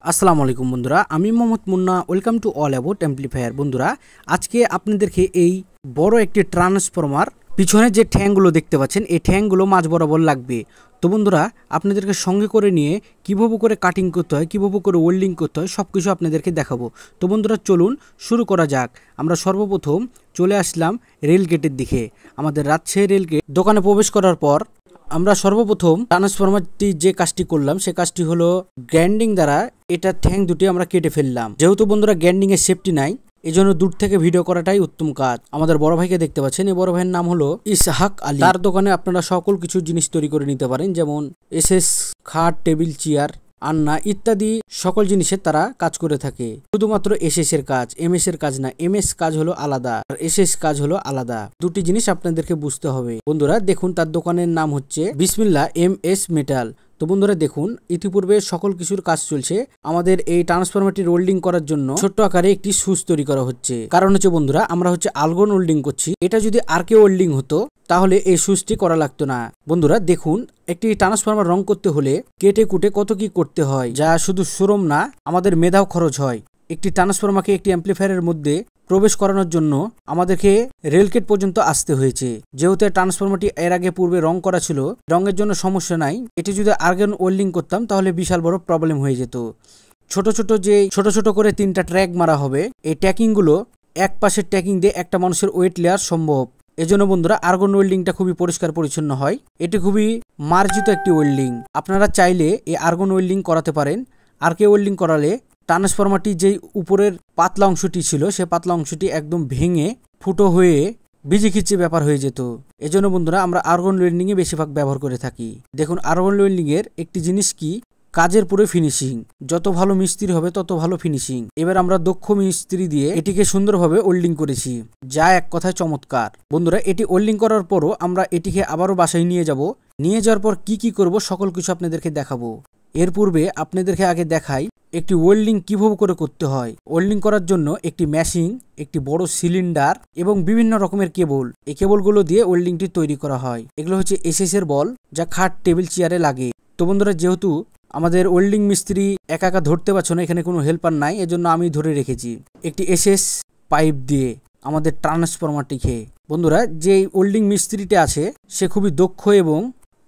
আসসালামু আলাইকুম বন্ধুরা, আমি Mohammad Munna. Welcome to all about amplifier. বন্ধুরা, আজকে আপনাদেরকে এই বড় একটি ট্রান্সফরমার পিছনে যে ঠ্যাংগুলো দেখতে পাচ্ছেন, এই ঠ্যাংগুলো মাঝ বরাবর লাগবে। তো বন্ধুরা, আপনাদেরকে সঙ্গে করে নিয়ে কীভাবে করে কাটিং করতে হয়, কীভাবে করে ওয়েল্ডিং করতে হয়, সব কিছু আপনাদেরকে দেখাবো। তো বন্ধুরা, চলুন শুরু করা যাক। আমরা সর্বপ্রথম চলে আসলাম রেল গেটের দিকে। আমাদের রাজশাহী রেল গেট দোকানে প্রবেশ করার পর আমরা সর্বপ্রথম ট্রান্সফরমারটি যে কাজটি করলাম, সে কাজটি হলো গ্রাইন্ডিং দ্বারা এটা ঠ্যাং দুটি আমরা কেটে ফেললাম। যেহেতু বন্ধুরা গ্রাইন্ডিং এর সেফটি নাই, এই জন্য দূর থেকে ভিডিও করাটাই উত্তম কাজ। আমাদের বড় ভাইকে দেখতে পাচ্ছেন, এই বড় ভাইয়ের নাম হলো ইসহাক আলী। তার দোকানে আপনারা সকল কিছু জিনিস তৈরি করে নিতে পারেন, যেমন এসএস খাট, টেবিল, চেয়ার, আন্না ইত্যাদি সকল জিনিসের তারা কাজ করে থাকে। শুধুমাত্র এসএস এর কাজ, এমএস এর কাজ না। এমএস কাজ হলো আলাদা আর এসএস কাজ হলো আলাদা। দুটি জিনিস আপনাদেরকে বুঝতে হবে। বন্ধুরা দেখুন, তার দোকানের নাম হচ্ছে বিসমিল্লাহ এমএস মেটাল। তো বন্ধুরা দেখুন, ইতিপূর্বে সকল কিছুর কাজ চলছে। আমাদের এই ট্রান্সফরমারটি ওয়েল্ডিং করার জন্য ছোট্ট আকারে একটি সুইচ তৈরি করা হচ্ছে। কারণ হচ্ছে বন্ধুরা, আমরা হচ্ছে আলগন ওয়েল্ডিং করছি। এটা যদি আরকে ওয়েল্ডিং হতো তাহলে এই সুইচটি করা লাগতো না। বন্ধুরা দেখুন, একটি ট্রান্সফরমার রং করতে হলে কেটে কুটে কত কি করতে হয়, যা শুধু শ্রম না, আমাদের মেধাও খরচ হয়। একটি ট্রান্সফরমারকে একটি অ্যাম্পলিফায়ারের মধ্যে প্রবেশ করানোর জন্য আমাদেরকে রেলগেট পর্যন্ত আসতে হয়েছে। যেহেতু ট্রান্সফরমারটি এর আগে পূর্বে রং করা ছিল, রঙের জন্য সমস্যা নাই। এটি যদি আর্গন ওয়েল্ডিং করতাম তাহলে বিশাল বড় প্রবলেম হয়ে যেত। ছোট ছোট করে 3টা ট্র্যাক মারা হবে। এই ট্যাকিংগুলো এক পাশের ট্যাকিং দিয়ে একটা মানুষের ওয়েট লেয়ার সম্ভব। এজন্য বন্ধুরা আর্গন ওয়েল্ডিংটা খুবই পরিষ্কার পরিচ্ছন্ন হয়। এটি খুবই মার্জিত একটি ওয়েল্ডিং। আপনারা চাইলে এই আর্গন ওয়েল্ডিং করাতে পারেন। আরকে ওয়েল্ডিং করালে ট্রান্সফরমারটি যেই উপরের পাতলা অংশটি ছিল, সে পাতলা অংশটি একদম ভেঙে ফুটো হয়ে বিজি খিচে ব্যাপার হয়ে যেত। এজন্য বন্ধুরা আমরা আর্গন ওয়েল্ডিং এ বেশিরভাগ ব্যবহার করে থাকি। দেখুন, আর্গন ওয়েল্ডিং এর একটি জিনিস কি, কাজের পুরো ফিনিশিং। যত ভালো মিস্ত্রি হবে তত ভালো ফিনিশিং। এবার আমরা দক্ষ মিস্ত্রি দিয়ে এটিকে সুন্দরভাবে ওয়েল্ডিং করেছি, যা এক কথায় চমৎকার। বন্ধুরা, এটি ওয়েল্ডিং করার পরও আমরা এটিকে আবারও বাসায় নিয়ে যাব। নিয়ে যাওয়ার পর কি করব সকল কিছু আপনাদেরকে দেখাবো। এর পূর্বে আপনাদেরকে আগে দেখাই একটি ওয়েল্ডিং কিভাবে করে করতে হয়। ওয়েল্ডিং করার জন্য একটি মেশিন, একটি বড় সিলিন্ডার এবং বিভিন্ন রকমের কেবল, এই কেবলগুলো দিয়ে ওয়েল্ডিংটি তৈরি করা হয়। এগুলো হচ্ছে এসএস এর বল, যা খাট, টেবিল, চেয়ারে লাগে। তো বন্ধুরা, যেহেতু আমাদের ওয়েল্ডিং মিস্ত্রি একা একা ধরতে পারছো না, এখানে কোনো হেল্পার নাই, এজন্য আমি ধরে রেখেছি একটি এসএস পাইপ দিয়ে আমাদের ট্রান্সফরমারটিকে। বন্ধুরা, যে ওয়েল্ডিং মিস্ত্রিটা আছে সে খুবই দক্ষ এবং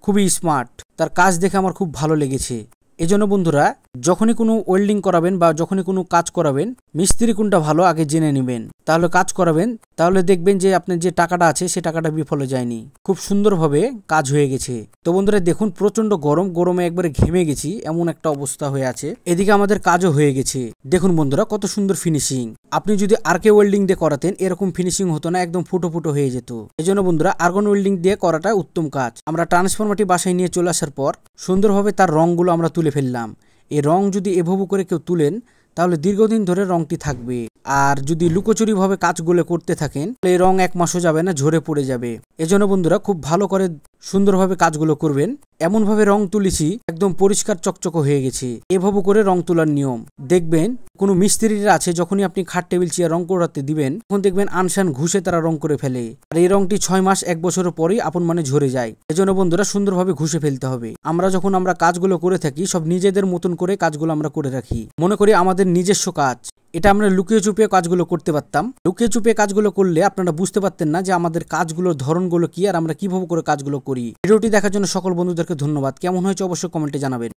খুবই স্মার্ট। তার কাজ দেখে আমার খুব ভালো লেগেছে। এজন্য বন্ধুরা, যখনই কোনো ওয়েল্ডিং করাবেন বা যখনই কোনো কাজ করাবেন, মিস্ত্রি কোনটা ভালো আগে জেনে নেবেন, তাহলে কাজ করাবেন। তাহলে দেখবেন যে আপনার যে টাকাটা আছে সে টাকাটা বিফলে যায়নি, খুব সুন্দরভাবে কাজ হয়ে গেছে। তো বন্ধুরা দেখুন, প্রচন্ড গরমে একবারে ঘেমে গেছি, এমন একটা অবস্থা হয়ে আছে। এদিকে আমাদের কাজও হয়ে গেছে। দেখুন বন্ধুরা, কত সুন্দর ফিনিশিং। আপনি যদি আরকে ওয়েল্ডিং দিয়ে করাতেন এরকম ফিনিশিং হতো না, একদম ফুটো হয়ে যেত। এজন্য বন্ধুরা আর্গন ওয়েল্ডিং দিয়ে করাটা উত্তম কাজ। আমরা ট্রান্সফরমারটি বাসায় নিয়ে চলে আসার পর সুন্দরভাবে তার রংগুলো আমরা তুলে ফেললাম। এই রং যদি এভাবে করে কেউ তুলেন তাহলে দীর্ঘদিন ধরে রংটি থাকবে। আর যদি লুকোচুরি ভাবে কাজগুলো করতে থাকেন এই রং 1 মাসও যাবে না, ঝরে পড়ে যাবে। এজন্য বন্ধুরা খুব ভালো করে সুন্দরভাবে কাজগুলো করবেন। এমন ভাবে রং তুলেছি একদম পরিষ্কার চকচক হয়ে গেছে। এভাবে করে রং তোলার নিয়ম। দেখবেন কোনো মিস্ত্রিরা আছে, যখনই আপনি খাট, টেবিল, চেয়ার রং করাতে দিবেন তখন দেখবেন আনসান ঘুষে তারা রং করে ফেলে। আর এই রংটি 6 মাস 1 বছরের পরেই আপন মানে ঝরে যায়। এজন্য বন্ধুরা সুন্দরভাবে ঘুষে ফেলতে হবে। আমরা যখন কাজগুলো করে থাকি সব নিজেদের মতন করে কাজগুলো আমরা করে রাখি, মনে করি আমাদের নিজস্ব কাজ। এটা আমরা লুকিয়ে চুপিয়ে কাজগুলো করতে পারতাম। লুকিয়ে চুপিয়ে কাজগুলো করলে আপনারা বুঝতে পারতেন না যে আমাদের কাজগুলোর ধরনগুলো কি আর আমরা কিভাবে করে কাজগুলো করি। ভিডিওটি দেখার জন্য সকল বন্ধুদেরকে ধন্যবাদ। কেমন হয়েছে অবশ্যই কমেন্টে জানাবেন।